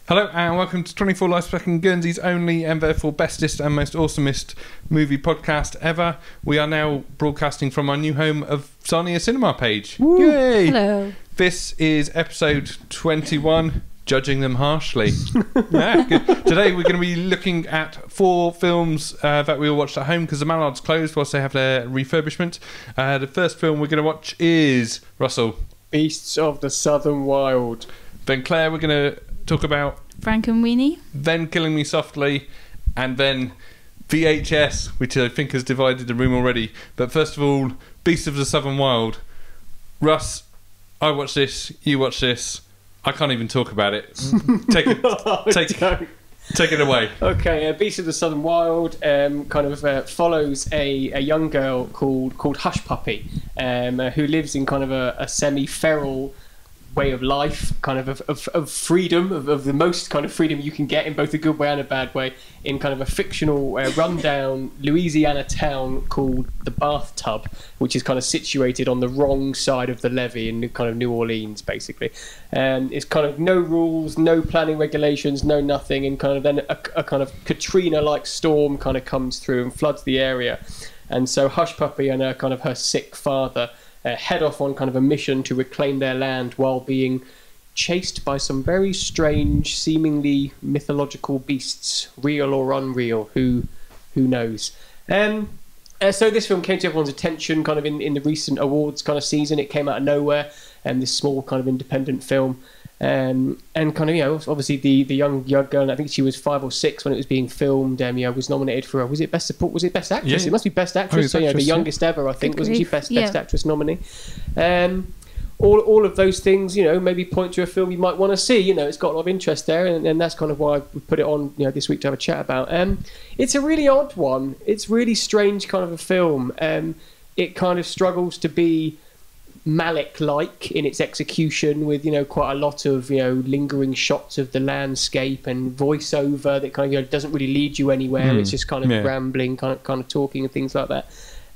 Hello and welcome to 24 Life Back in Guernsey's only and therefore bestest and most awesomest movie podcast ever. We are now broadcasting from our new home of Sarnia Cinema page. Woo. Yay! Hello. This is episode 21, Judging Them Harshly. Yeah, good. Today we're going to be looking at 4 films that we all watched at home because the Mallards closed whilst they have their refurbishment. The first film we're going to watch is, Russell, Beasts of the Southern Wild. Then Claire, we're going to talk about Frankenweenie. Then Killing Me Softly, and then VHS, which I think has divided the room already. But first of all, Beasts of the Southern Wild. Russ, I watch this, you watch this. I can't even talk about it. Take it away. Okay, Beasts of the Southern Wild follows a young girl called Hush Puppy, who lives in kind of a semi-feral way of life, kind of freedom, of the most kind of freedom you can get in both a good way and a bad way, in kind of a fictional rundown Louisiana town called the Bathtub, which is kind of situated on the wrong side of the levee in kind of New Orleans, basically. It's kind of no rules, no planning regulations, no nothing, and kind of then a kind of Katrina-like storm kind of comes through and floods the area, and so Hush Puppy and her sick father head off on kind of a mission to reclaim their land while being chased by some very strange, seemingly mythological beasts, real or unreal, who knows. So this film came to everyone's attention kind of in the recent awards kind of season. It came out of nowhere, this small kind of independent film. And kind of, obviously the young girl, and I think she was 5 or 6 when it was being filmed, was nominated for, was it Best Support, was it Best Actress? Yeah. It must be Best Actress, so the youngest ever, I think, wasn't she? Best Actress nominee. All of those things, maybe point to a film you might want to see. It's got a lot of interest there, and that's kind of why we put it on, this week to have a chat about. It's a really odd one. It's really strange kind of a film. It kind of struggles to be Malick-like in its execution, with quite a lot of lingering shots of the landscape and voiceover that kind of doesn't really lead you anywhere. It's just kind of rambling, kind of talking and things like that.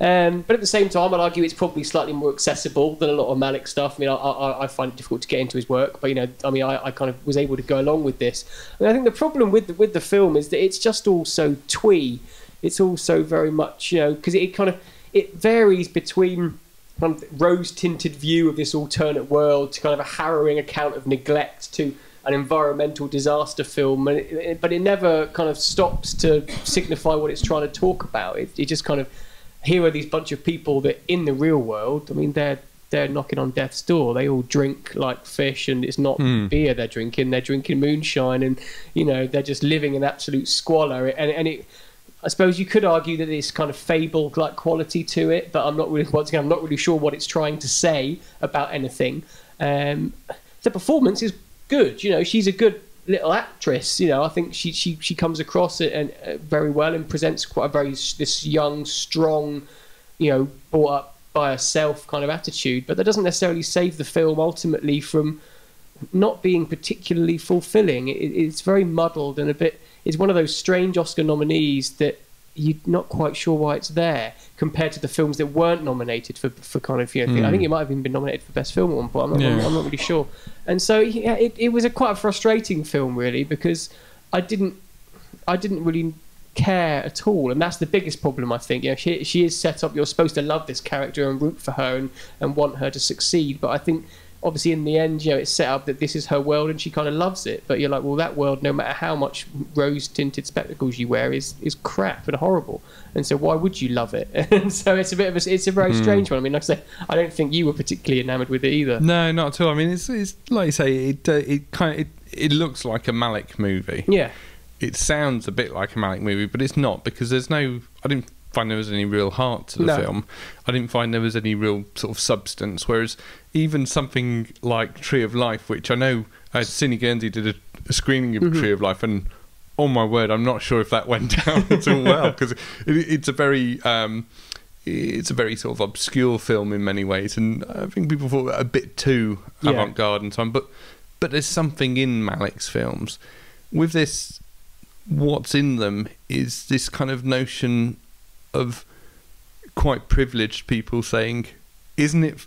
But at the same time, I'd argue it's probably slightly more accessible than a lot of Malick stuff. I mean, I find it difficult to get into his work, but I kind of was able to go along with this. And I think the problem with the film is that it's just all so twee. It's all so very much because it varies between kind of rose-tinted view of this alternate world to kind of a harrowing account of neglect to an environmental disaster film, but it never kind of stops to signify what it's trying to talk about. It just kind of, here are these bunch of people that in the real world, I mean, they're knocking on death's door. They all drink like fish, and it's not beer they're drinking moonshine, and they're just living in absolute squalor. And it, I suppose you could argue that it's kind of fable-like quality to it, but I'm not really sure what it's trying to say about anything. The performance is good. She's a good little actress. I think she comes across it and very well, and presents quite this young, strong, brought up by herself kind of attitude. But that doesn't necessarily save the film ultimately from not being particularly fulfilling. It's very muddled and a bit. It's one of those strange Oscar nominees that you're not quite sure why it's there compared to the films that weren't nominated for kind of I think it might have even been nominated for Best Film at one point. I'm not really sure. And so it was quite a frustrating film, really, because I didn't really care at all, and that's the biggest problem, I think. She is set up. You're supposed to love this character and root for her and want her to succeed, but I think obviously in the end, it's set up that this is her world and she kind of loves it. But you're like, well, that world, no matter how much rose-tinted spectacles you wear, is crap and horrible. And so why would you love it? And so it's a very strange one. I mean, like I say, I don't think you were particularly enamoured with it either. No, not at all. I mean, it's like you say, it looks like a Malick movie. Yeah. It sounds a bit like a Malick movie, but it's not, because I didn't find there was any real heart to the film. I didn't find there was any real sort of substance, whereas even something like Tree of Life, which I know Cine Guernsey did a screening of Tree of Life, and oh my word, I'm not sure if that went down at all well, because it's a very sort of obscure film in many ways, and I think people thought that a bit too avant-garde and so on, but there's something in Malick's films. With this, what's in them is this kind of notion of quite privileged people saying, isn't it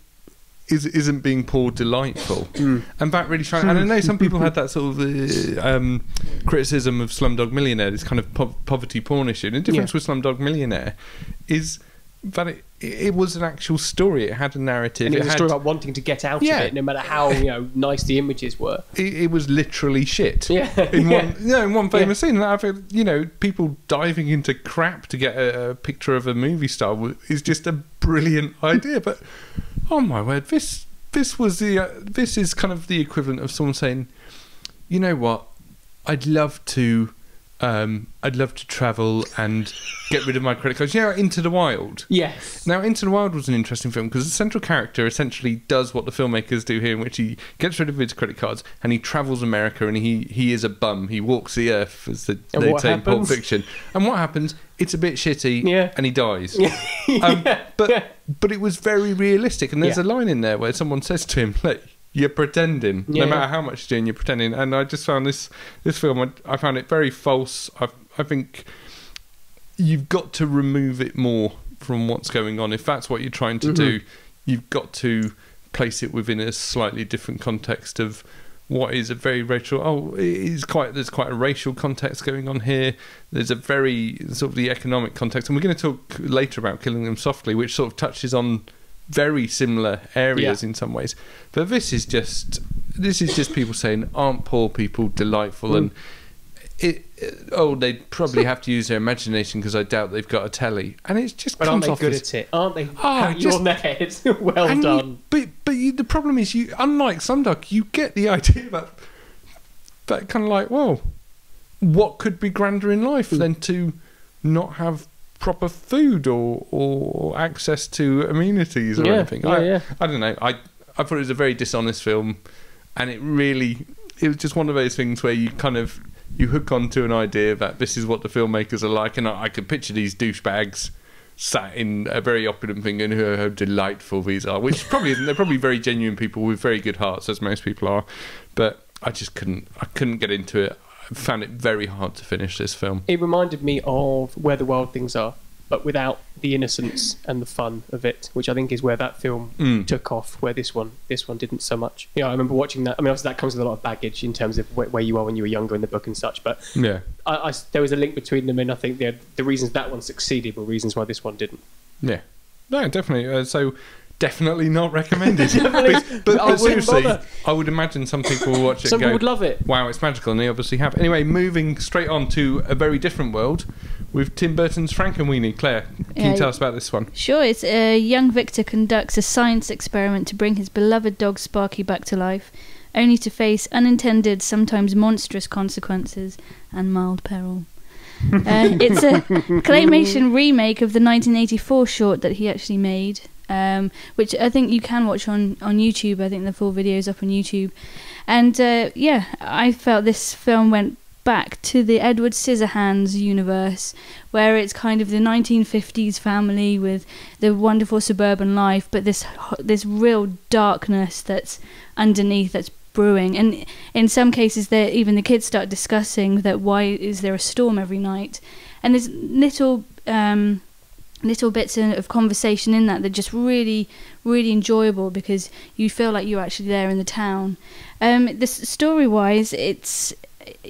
isn't being poor delightful, and that really shines. And I know some people had that sort of criticism of Slumdog Millionaire, this kind of poverty porn issue. And the difference with Slumdog Millionaire is that it was an actual story. It had a narrative. And it was a story about wanting to get out of it, no matter how nice the images were. It was literally shit. In one famous scene. And I feel, people diving into crap to get a picture of a movie star is just a brilliant idea. But oh my word, this is kind of the equivalent of someone saying, you know what, I'd love to travel and get rid of my credit cards. Into the Wild. Yes. Now, Into the Wild was an interesting film because the central character essentially does what the filmmakers do here, in which he gets rid of his credit cards and he travels America, and he is a bum. He walks the earth, as they say in Pulp Fiction. And what happens? It's a bit shitty, and he dies. But it was very realistic, and there's a line in there where someone says to him, look, you're pretending. No matter how much you're doing, you're pretending. And I just found this film, I found it very false. I think you've got to remove it more from what's going on. If that's what you're trying to do, you've got to place it within a slightly different context of what is a very racial... there's quite a racial context going on here. There's a very sort of the economic context. And we're going to talk later about Killing Them Softly, which sort of touches on very similar areas in some ways, but this is just people saying, aren't poor people delightful? And they'd probably have to use their imagination because I doubt they've got a telly, and it's just but aren't they good at it? Aren't they? You're on their head. Well done. The problem is, unlike Slumdog, you get the idea that kind of like, well, what could be grander in life than to not have proper food or access to amenities or anything. I don't know. I thought it was a very dishonest film, and it was just one of those things where you hook onto an idea that this is what the filmmakers are like, and I could picture these douchebags sat in a very opulent thing and how delightful these are, which probably isn't. They're probably very genuine people with very good hearts, as most people are, but I just couldn't get into it. I found it very hard to finish this film. It reminded me of Where the Wild Things Are, but without the innocence and the fun of it, which I think is where that film took off, where this one didn't so much. I remember watching that. I mean, obviously that comes with a lot of baggage in terms of where you are when you were younger in the book and such, but there was a link between them, and I think the reasons that one succeeded were reasons why this one didn't. Yeah. No, definitely. So definitely not recommended. but seriously, I would imagine some people will watch it. Some people would love it. Wow, it's magical, and they obviously have. Anyway, moving straight on to a very different world with Tim Burton's Frankenweenie. Claire, can you tell us about this one? Sure. It's young Victor conducts a science experiment to bring his beloved dog Sparky back to life, only to face unintended, sometimes monstrous consequences and mild peril. It's a claymation remake of the 1984 short that he actually made, which I think you can watch on YouTube. I think the full video is up on YouTube. And I felt this film went back to the Edward Scissorhands universe, where it's kind of the 1950s family with the wonderful suburban life, but this real darkness that's underneath, that's brewing. And in some cases, even the kids start discussing that, why is there a storm every night? And there's little bits of conversation in that that just really, really enjoyable, because you feel like you're actually there in the town. This story-wise,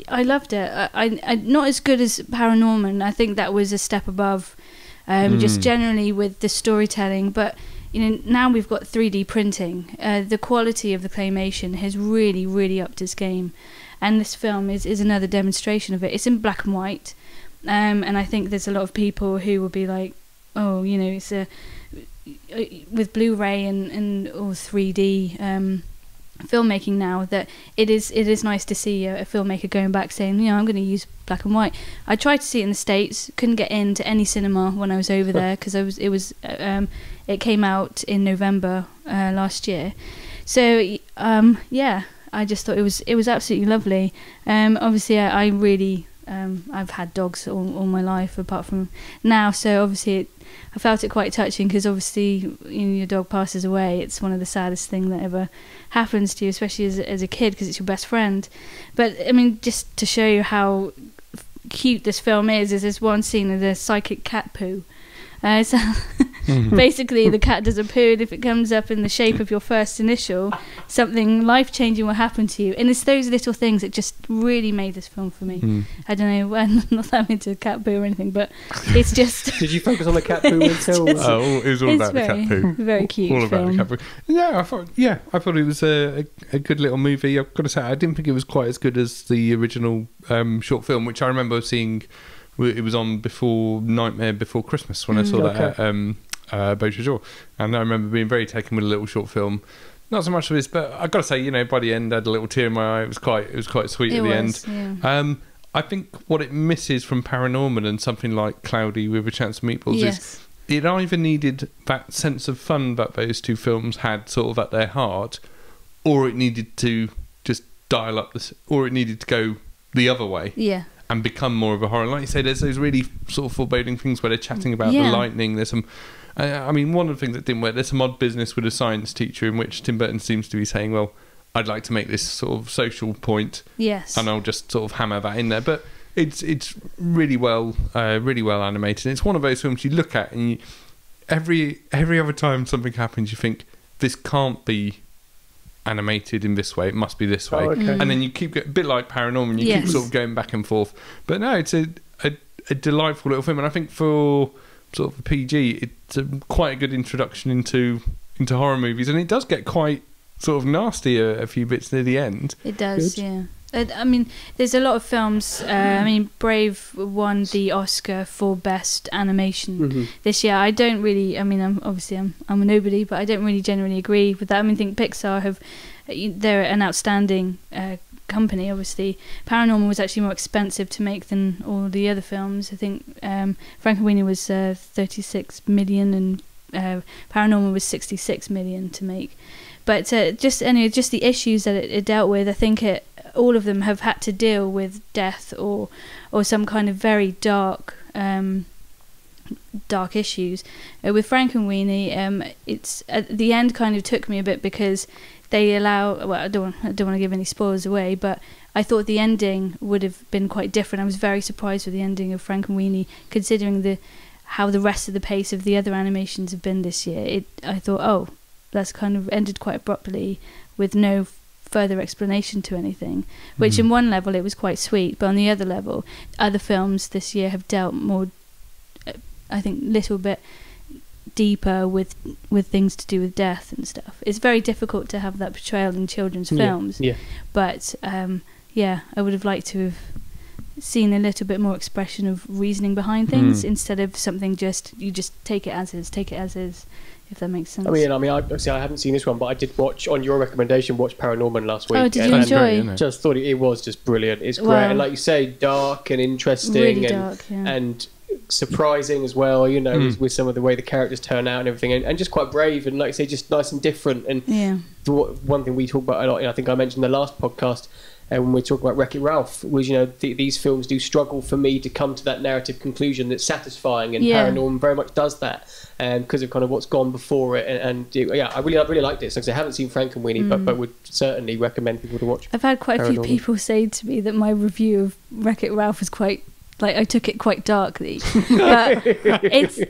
I loved it. I not as good as Paranorman. I think that was a step above, just generally with the storytelling. But now we've got 3D printing. The quality of the claymation has really, really upped its game, and this film is another demonstration of it. It's in black and white, and I think there's a lot of people who will be like, oh, it's with Blu-ray and or 3D filmmaking now, that it is nice to see a filmmaker going back saying, I'm going to use black and white. I tried to see it in the States, couldn't get into any cinema when I was over there, because it came out in November last year. So I just thought it was absolutely lovely. Obviously I really I've had dogs all my life apart from now, so obviously I felt it quite touching, because obviously your dog passes away. It's one of the saddest things that ever happens to you, especially as a kid, because it's your best friend. But I mean, just to show you how cute this film is there's one scene of the psychic cat poo. Basically, the cat does a poo, and if it comes up in the shape of your first initial, something life-changing will happen to you. And it's those little things that just really made this film for me. I don't know, I'm not that into cat poo or anything, but it's just... Did you focus on the cat poo until... It was all about the cat poo. Very cute all film. about the cat poo. Yeah, I thought it was a good little movie. I've got to say, I didn't think it was quite as good as the original short film, which I remember seeing. It was on before Nightmare Before Christmas when I saw that at Beausejour, and I remember being very taken with a little short film. Not so much of this, but I got to say, by the end, I had a little tear in my eye. It was quite sweet at the end. Yeah. I think what it misses from Paranorman and something like Cloudy with a Chance of Meatballs is it either needed that sense of fun that those two films had sort of at their heart, or it needed to just dial up this, or it needed to go the other way. Yeah. And become more of a horror. Like you say, there's those really sort of foreboding things where they're chatting about the lightning. There's some... I mean, one of the things that didn't work, there's some odd business with a science teacher in which Tim Burton seems to be saying, well, I'd like to make this sort of social point. Yes. And I'll just sort of hammer that in there. But it's really well animated. It's one of those films you look at and every other time something happens, you think, this can't be animated in this way, it must be this way. And then you keep a bit like Paranorman, you keep sort of going back and forth. But no, it's a delightful little film, and I think for sort of a PG, it's quite a good introduction into horror movies, and it does get quite sort of nasty a few bits near the end. It does, yeah. I mean, there's a lot of films. I mean, Brave won the Oscar for Best Animation this year. I don't really. I mean, I'm a nobody, but I don't really generally agree with that. I mean, I think Pixar they're an outstanding company. Obviously, Paranormal was actually more expensive to make than all the other films. I think Frankenweenie was 36 million, and Paranormal was 66 million to make. But just the issues that it dealt with, I think all of them have had to deal with death or some kind of very dark issues. With Frankenweenie, it's at the end kind of took me a bit because they allow. Well, I don't want to give any spoilers away, but I thought the ending would have been quite different. I was very surprised with the ending of Frankenweenie, considering how the rest of the pace of the other animations have been this year. I thought, that's kind of ended quite abruptly with no further explanation to anything, which in one level it was quite sweet, but on the other level, other films this year have dealt more, I think, little bit deeper with things to do with death and stuff. It's very difficult to have that portrayal in children's films, but I would have liked to have seen a little bit more expression of reasoning behind things instead of something you just take it as is, if that makes sense. I haven't seen this one, but I did watch, on your recommendation, Paranorman last week. Oh, did you enjoy? Just thought it was just brilliant. It's great, and like you say, dark and interesting, really dark, and surprising as well. With some of the way the characters turn out and everything, and just quite brave, and like you say, just nice and different. And one thing we talk about a lot, I think I mentioned in the last podcast. When we talk about Wreck-It Ralph, was these films do struggle for me to come to that narrative conclusion that's satisfying, and Paranorman very much does that, because of kind of what's gone before it, I really liked it. So I haven't seen Frankenweenie, but would certainly recommend people to watch. I've had quite a few people say to me that my review of Wreck-It Ralph was quite. Like, I took it quite darkly, but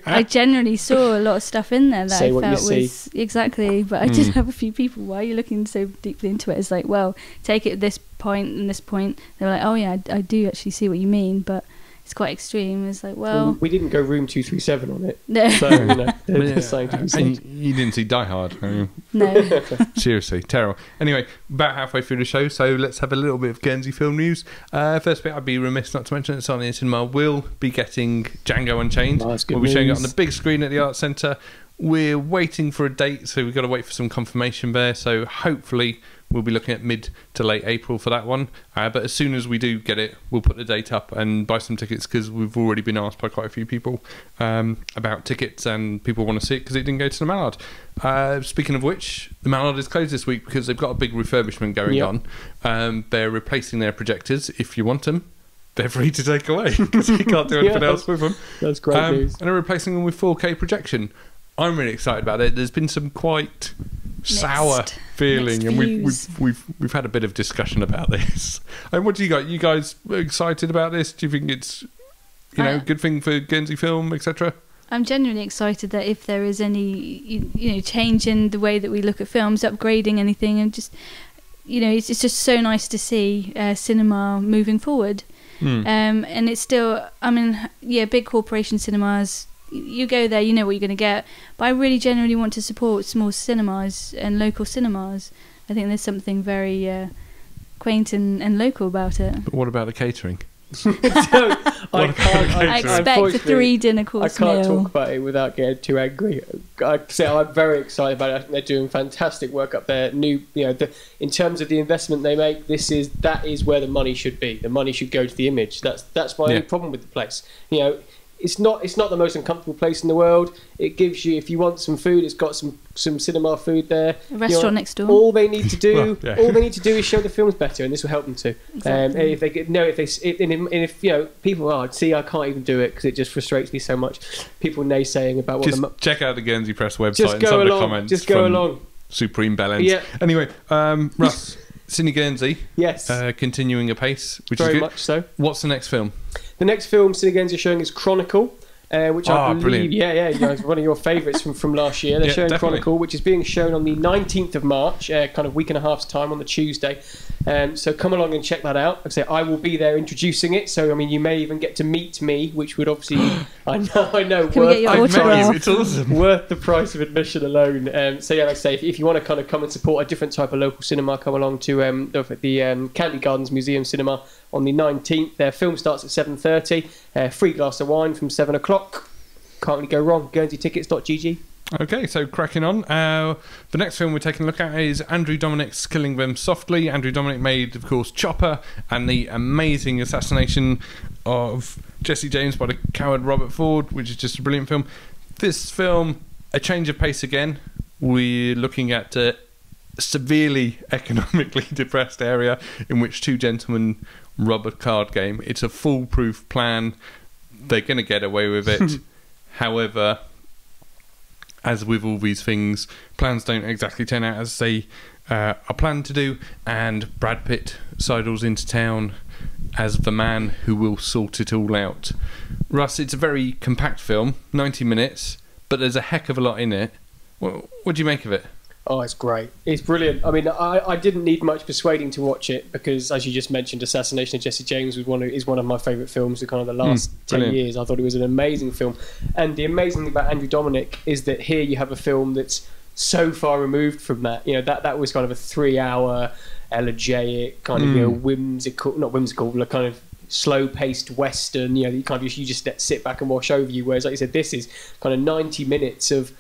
I generally saw a lot of stuff in there that I felt was exactly. But I did have a few people. Why are you looking so deeply into it? It's like, well, take it at this point and this point. They were like, oh yeah, I do actually see what you mean, but it's quite extreme. It's like, well, we didn't go Room 237 on it. No. So, there's something to be said. And you didn't see Die Hard. No. Seriously, terrible. Anyway, about halfway through the show, so let's have a little bit of Guernsey film news. First bit, I'd be remiss not to mention it's on in cinema. We'll be getting Django Unchained. We'll be showing it on the big screen at the Arts Centre. We're waiting for a date, so we've got to wait for some confirmation there. So hopefully we'll be looking at mid to late April for that one. But as soon as we do get it, we'll put the date up and buy some tickets, because we've already been asked by quite a few people about tickets, and people want to see it because it didn't go to the Mallard. Speaking of which, the Mallard is closed this week because they've got a big refurbishment going on. They're replacing their projectors. If you want them, they're free to take away because you can't do anything else with them. That's great news. And they're replacing them with 4K projection. I'm really excited about it. There's been some quite sour feeling, and we've had a bit of discussion about this. And what do you got? You guys excited about this? Do you think it's a good thing for Guernsey film, etc.? I'm genuinely excited that if there is any change in the way that we look at films, upgrading anything, and just it's just so nice to see cinema moving forward. And it's still, big corporation cinemas, you go there, you know what you're going to get, but I really genuinely want to support small cinemas and local cinemas. I think there's something very quaint and local about it. But what about the catering? I expect a 3 dinner course meal. I can't talk about it without getting too angry. I'd say I'm very excited about it. I think they're doing fantastic work up there. In terms of the investment they make, that is where the money should be. The money should go to the image. That's my only problem with the place. It's not the most uncomfortable place in the world. It gives you, if you want some food, it's got some cinema food there. A restaurant next door. All they need to do, is show the films better, and this will help them to. Exactly. If people I can't even do it because it just frustrates me so much. People naysaying about what. Check out the Guernsey Press website and some of the comments. Just go along. Supreme Bellends. Yeah. Anyway, Russ, Cine Guernsey. Yes. Continuing apace, which very is good. Much so. What's the next film? The next film Cine Guernsey are showing is Chronicle, which I believe, brilliant. one of your favourites from last year. They're showing definitely. Chronicle, which is being shown on the 19th of March, kind of week and a half's time on the Tuesday. So come along and check that out. Like I say, I will be there introducing it. So you may even get to meet me, which would obviously I know Can we get your autograph? It's awesome. Worth the price of admission alone. Like I say, if you want to kind of come and support a different type of local cinema, come along to the County Gardens Museum Cinema on the 19th. Their film starts at 7:30. Free glass of wine from 7 o'clock. Can't really go wrong. GuernseyTickets.gg. Okay, so cracking on. The next film we're taking a look at is Andrew Dominik's Killing Them Softly. Andrew Dominik made, of course, Chopper and the amazing assassination of Jesse James by the coward Robert Ford, which is just a brilliant film. This film, a change of pace again. We're looking at a severely economically depressed area in which two gentlemen rob a card game. It's a foolproof plan. They're going to get away with it. However, as with all these things, plans don't exactly turn out as they are planned to do, and Brad Pitt sidles into town as the man who will sort it all out. Russ, it's a very compact film, 90 minutes, but there's a heck of a lot in it. What do you make of it? Oh, it's great. It's brilliant. I mean, I didn't need much persuading to watch it because, as you just mentioned, Assassination of Jesse James is one of my favourite films of kind of the last 10 years. I thought it was an amazing film. And the amazing thing about Andrew Dominik is that here you have a film that's so far removed from that. That was kind of a 3-hour, elegiac, kind of not whimsical, but kind of slow-paced western. You just sit back and wash over you. Whereas, like you said, this is kind of 90 minutes of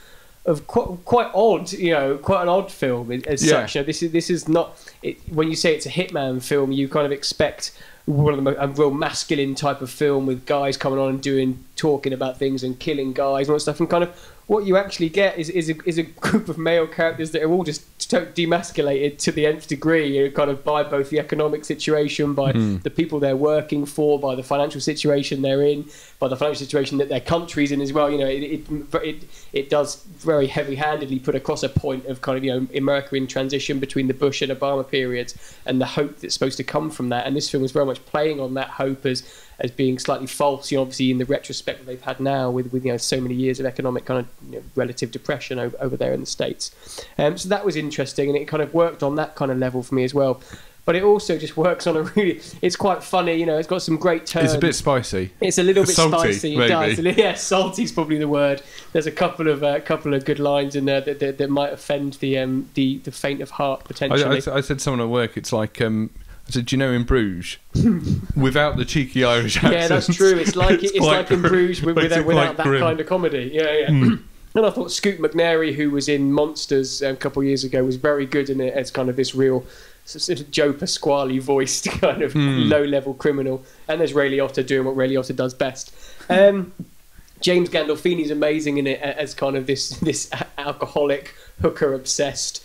quite odd, quite an odd film as such. This is not. When you say it's a hitman film, you kind of expect a real masculine type of film with guys coming on and talking about things and killing guys and all that stuff. And kind of what you actually get is a group of male characters that are all just demasculated to the nth degree, kind of by both the economic situation, by the people they're working for, by the financial situation they're in, by the financial situation that their country's in as well. It does very heavy-handedly put across a point of kind of America in transition between the Bush and Obama periods and the hope that's supposed to come from that. And this film is very much playing on that hope as being slightly false. Obviously in the retrospect that they've had now with so many years of economic kind of relative depression over there in the States. So that was interesting, and it kind of worked on that kind of level for me as well. But it also just works on it's quite funny, it's got some great turns. It's a bit spicy. It's a little bit salty, spicy. Maybe. It does. Yeah, salty's probably the word. There's a couple of good lines in there that might offend the faint of heart potentially. I said to someone at work, it's like I said, do you know in Bruges, without the cheeky Irish accent? Yeah, that's true. It's like in Bruges without that kind of comedy. Yeah. And I thought Scoot McNairy, who was in Monsters a couple of years ago, was very good in it as kind of this real sort of Joe Pasquale voiced kind of low-level criminal. And there's Ray Liotta doing what Ray Liotta does best. James Gandolfini's amazing in it as kind of this alcoholic, hooker-obsessed,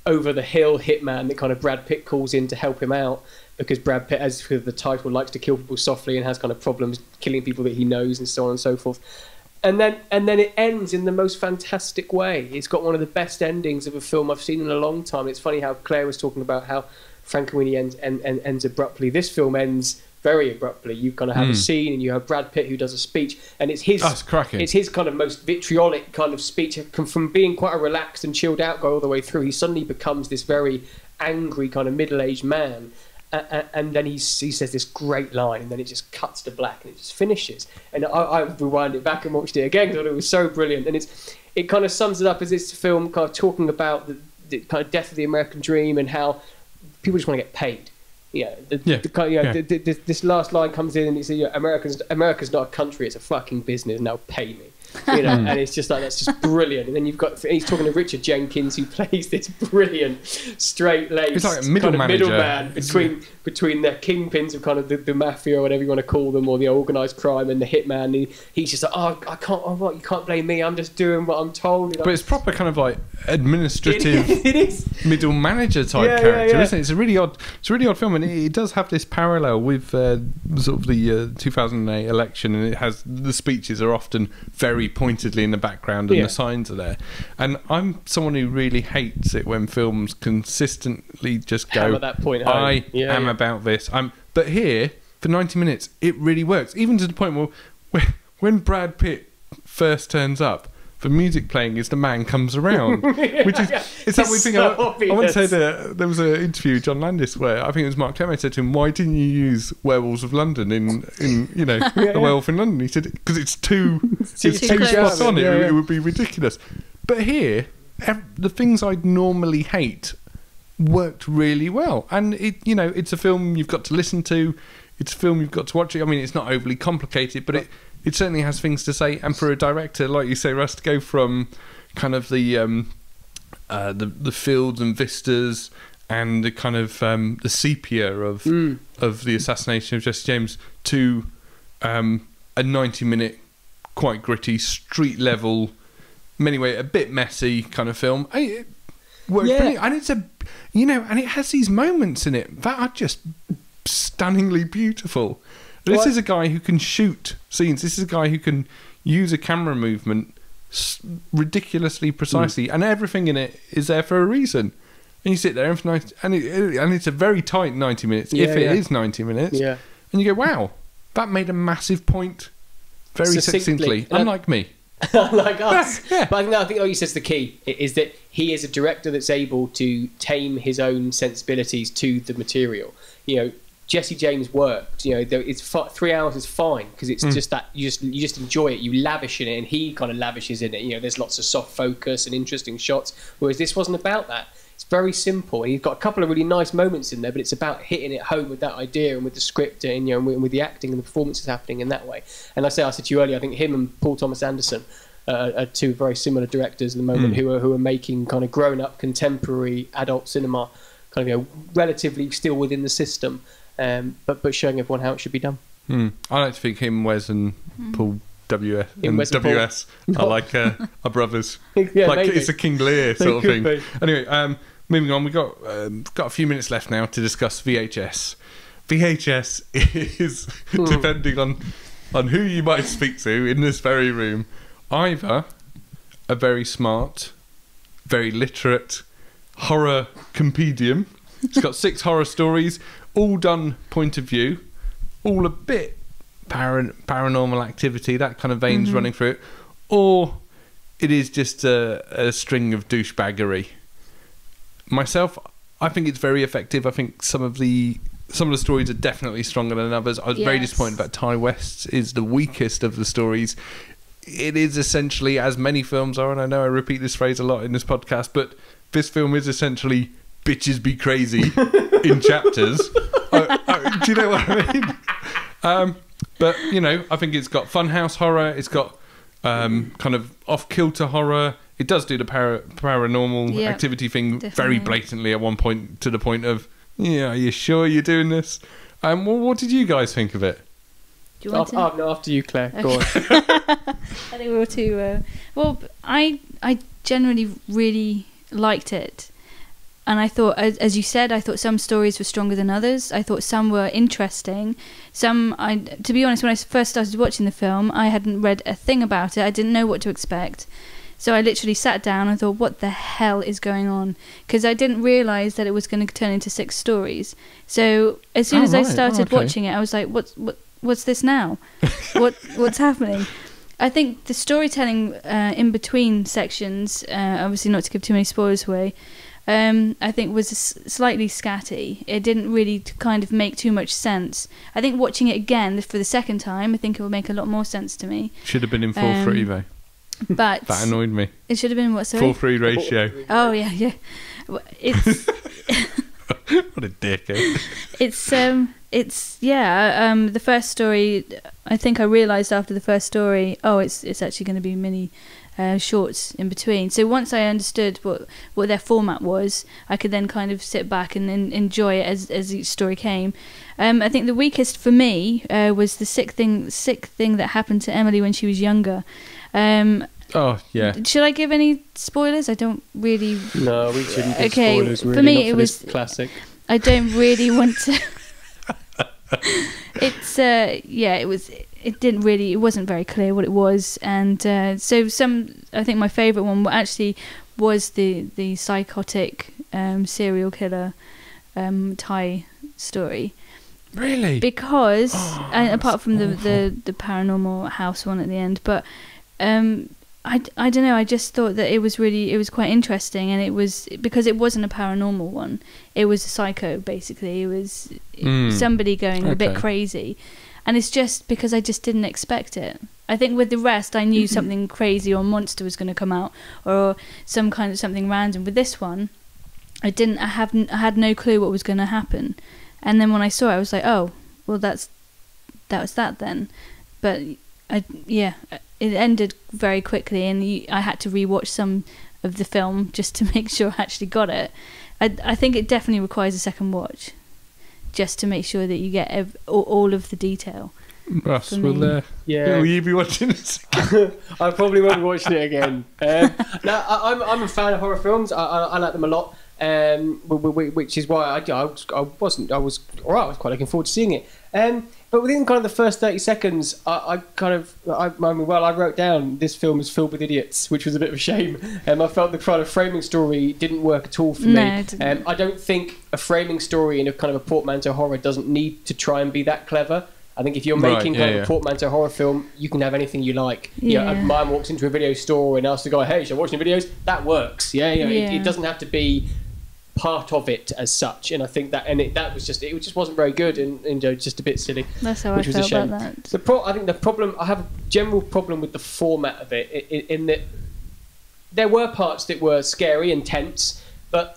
over-the-hill hitman that kind of Brad Pitt calls in to help him out, because Brad Pitt, as for the title, likes to kill people softly and has kind of problems killing people that he knows and so on and so forth. And then it ends in the most fantastic way. It's got one of the best endings of a film I've seen in a long time. It's funny how Claire was talking about how Frankenweenie ends abruptly. This film ends very abruptly, you kind of have a scene, and you have Brad Pitt who does a speech, and it's his. That's cracking. It's his kind of most vitriolic kind of speech. From being quite a relaxed and chilled out guy all the way through, he suddenly becomes this very angry kind of middle-aged man. And then he says this great line, and then it just cuts to black, and it just finishes. And I rewound it back and watched it again because it was so brilliant. And it kind of sums it up as this film kind of talking about the kind of death of the American dream and how people just want to get paid. This last line comes in, and it's America's not a country; it's a fucking business. Now pay me. And it's just like, that's just brilliant. And then he's talking to Richard Jenkins, who plays this brilliant straight-laced like kind of middleman between the kingpins of kind of the mafia or whatever you want to call them, or the organised crime, and the hitman. And he's just like, you can't blame me, I'm just doing what I'm told. But it's proper kind of like administrative it is. middle manager type character, isn't it? It's a really odd film, and it does have this parallel with sort of the 2008 election, and it has the speeches are often very pointedly in the background, and the signs are there. And I'm someone who really hates it when films consistently just go, hammer that point home. I am about this. But here, for 90 minutes, it really works. Even to the point where when Brad Pitt first turns up, the music playing is The Man Comes Around, which is it's that weird thing. I want to say that there was an interview with John Landis where I think it was Mark Temmey said to him, "Why didn't you use Werewolves of London in A Werewolf in London?" He said, "Because it's too spot on. It would be ridiculous." But here, the things I'd normally hate worked really well, and it's a film you've got to listen to. It's a film you've got to watch it. I mean, it's not overly complicated, but it certainly has things to say. And for a director, like you say, Russ, to go from kind of the fields and vistas and the kind of the sepia of the assassination of Jesse James to a 90-minute, quite gritty, street level, many ways a bit messy kind of film. It works brilliant. And it's and it has these moments in it that are just stunningly beautiful. This is a guy who can shoot scenes. This is a guy who can use a camera movement ridiculously precisely, and everything in it is there for a reason. And you sit there and it's a very tight 90 minutes, if it is 90 minutes. Yeah. And you go, wow, that made a massive point very succinctly. Unlike me. Unlike us. Yeah. But I think what you said is the key, is that he is a director that's able to tame his own sensibilities to the material. Jesse James worked. It's 3 hours is fine because it's just that you just enjoy it. You lavish in it, and he kind of lavishes in it. There's lots of soft focus and interesting shots. Whereas this wasn't about that. It's very simple, and he's got a couple of really nice moments in there, but it's about hitting it home with that idea and with the script and with the acting and the performances happening in that way. And I said to you earlier, I think him and Paul Thomas Anderson are two very similar directors at the moment who are making kind of grown-up contemporary adult cinema, kind of relatively still within the system. But showing everyone how it should be done. I like to think him, Wes, and Paul WS and WS are like are brothers. Like maybe. It's a King Lear sort of thing. Be. Anyway, moving on, we've got a few minutes left now to discuss VHS. VHS is, depending on who you might speak to in this very room, either a very smart, very literate horror compendium. It's got 6 horror stories, all done point of view, all a bit paranormal activity, that kind of veins running through it, or it is just a string of douchebaggery. Myself, I think it's very effective. I think some of the stories are definitely stronger than others. I was very disappointed that Ty West's is the weakest of the stories. It is essentially, as many films are, and I know I repeat this phrase a lot in this podcast, but this film is essentially bitches be crazy in chapters. Do you know what I mean? But I think it's got funhouse horror, it's got kind of off-kilter horror. It does do the paranormal activity thing very blatantly at one point, to the point of, are you sure you're doing this? What did you guys think of it? Do you want to? No, after you, Claire. Go on. I think we were too. Well, I generally really liked it. And I thought, as you said, I thought some stories were stronger than others. I thought some were interesting. To be honest, when I first started watching the film, I hadn't read a thing about it. I didn't know what to expect. So I literally sat down and thought, what the hell is going on? Because I didn't realise that it was going to turn into 6 stories. So as soon as I started watching it, I was like, what's this now? What's happening? I think the storytelling in between sections, obviously not to give too many spoilers away, I think was slightly scatty. It didn't really kind of make too much sense. I think watching it again for the second time, I think it will make a lot more sense to me. Should have been in 4:3 though. But that annoyed me. It should have been what? Sorry, 4:3 ratio. Oh yeah. It's what a dickhead. The first story. I think I realised after the first story. Oh, it's actually going to be mini shorts in between. So once I understood what their format was, I could then kind of sit back and enjoy it as each story came. I think the weakest for me was the sick thing that happened to Emily when she was younger. Oh yeah. Should I give any spoilers? I don't really. No, we shouldn't give spoilers. Really, for me it was classic. I don't really want to. It wasn't very clear what it was, and so I think my favourite one actually was the psychotic serial killer Thai story. Really? Because apart from the paranormal house one at the end, but I don't know, I just thought that it was quite interesting, and it was because it wasn't a paranormal one, it was a psycho basically. It was somebody going a bit crazy, and it's just because I just didn't expect it. I think with the rest I knew something crazy or a monster was going to come out or some kind of something random. With this one I had no clue what was going to happen, and then when I saw it I was like, oh well, that was that then. But it ended very quickly, and I had to rewatch some of the film just to make sure I actually got it. I think it definitely requires a second watch, just to make sure that you get all of the detail. Russ, will you be watching this again? I probably won't be watching it again. No, I'm a fan of horror films. I like them a lot, which is why I was quite looking forward to seeing it. But within kind of the first 30 seconds, I wrote down this film is filled with idiots, which was a bit of a shame. I felt the kind of framing story didn't work at all for me. I don't think a framing story in a kind of a portmanteau horror doesn't need to try and be that clever. I think if you're making a portmanteau horror film, you can have anything you like. Yeah. You know, a man walks into a video store and asks the guy, "Hey, should I watch any videos?" That works. It doesn't have to be part of it as such, and I think that it just wasn't very good, and just a bit silly. That's how I felt about that. I think the problem, I have a general problem with the format of it, in that there were parts that were scary and tense, but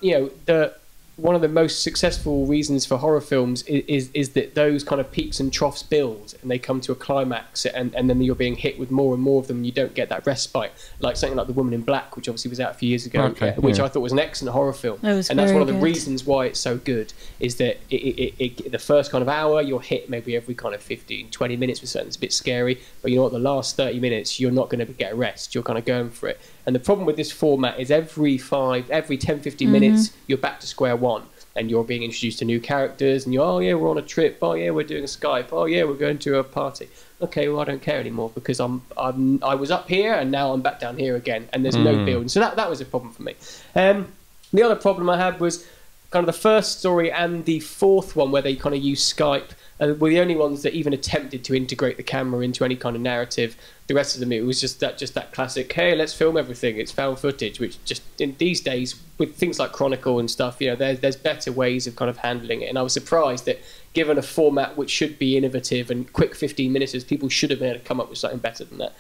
one of the most successful reasons for horror films is that those kind of peaks and troughs build, and they come to a climax, and then you're being hit with more and more of them, and you don't get that respite. Like something like The Woman in Black, which obviously was out a few years ago, which I thought was an excellent horror film. And that's one of the reasons why it's so good, is that the first kind of hour, you're hit maybe every kind of 15, 20 minutes with something that's a bit scary, but you know what, the last 30 minutes, you're not going to get a rest. You're kind of going for it. And the problem with this format is every 10, 15 minutes, you're back to square one, and you're being introduced to new characters, and we're on a trip, we're doing a Skype, we're going to a party. Okay, well, I don't care anymore, because I was up here and now I'm back down here again, and there's no build. So that was a problem for me. The other problem I had was kind of the first story and the fourth one, where they kind of use Skype, were the only ones that even attempted to integrate the camera into any kind of narrative. The rest of them, it was just that classic, hey, let's film everything, it's found footage, which just in these days with things like Chronicle and stuff, there's better ways of kind of handling it. And I was surprised that given a format which should be innovative and quick 15 minutes, people should have been able to come up with something better than that.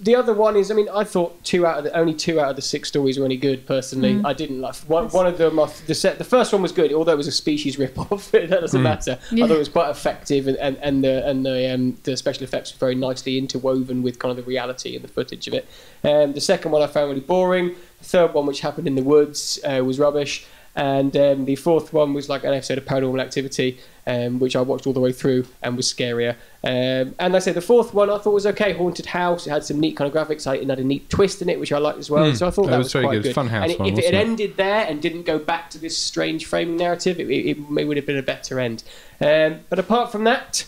The other one is, I thought only two out of the 6 stories were any good, personally. I didn't like one of them. The first one was good, although it was a species rip-off. That doesn't matter. I thought it was quite effective, and the special effects were very nicely interwoven with kind of the reality and the footage of it. The second one I found really boring. The third one, which happened in the woods, was rubbish. And the fourth one was like an episode of Paranormal Activity, which I watched all the way through and was scarier. And I say the fourth one I thought was okay. Haunted House. It had some neat kind of graphics. It had a neat twist in it, which I liked as well. So I thought that was quite good. Fun house and if it had ended there and didn't go back to this strange framing narrative, it would have been a better end. But apart from that,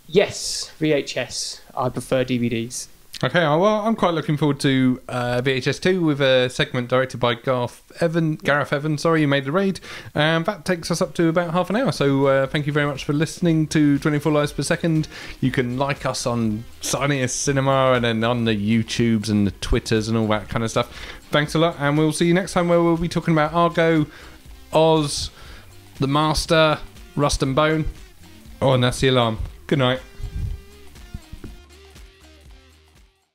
yes, VHS. I prefer DVDs. Okay, well, I'm quite looking forward to VHS 2 with a segment directed by Gareth Evans, who made the raid. That takes us up to about half an hour, so thank you very much for listening to 24 Lives Per Second. You can like us on Cineast Cinema and then on the YouTubes and the Twitters and all that kind of stuff. Thanks a lot, and we'll see you next time where we'll be talking about Argo, Oz, The Master, Rust and Bone. Oh, and that's the alarm. Good night.